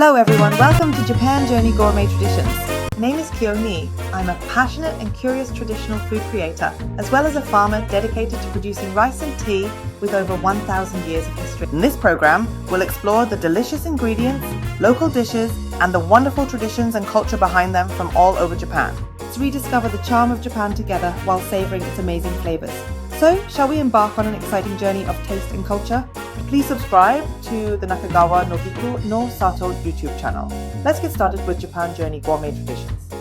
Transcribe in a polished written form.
Hello everyone, welcome to Japan Journey Gourmet Traditions. My name is Kyoni. I'm a passionate and curious traditional food creator, as well as a farmer dedicated to producing rice and tea with over 1,000 years of history. In this program, we'll explore the delicious ingredients, local dishes, and the wonderful traditions and culture behind them from all over Japan. Let's rediscover the charm of Japan together while savoring its amazing flavors. So, shall we embark on an exciting journey of taste and culture? Please subscribe to the Nakagawa no Hiku no Sato YouTube channel. Let's get started with Japan Journey Gourmet Traditions.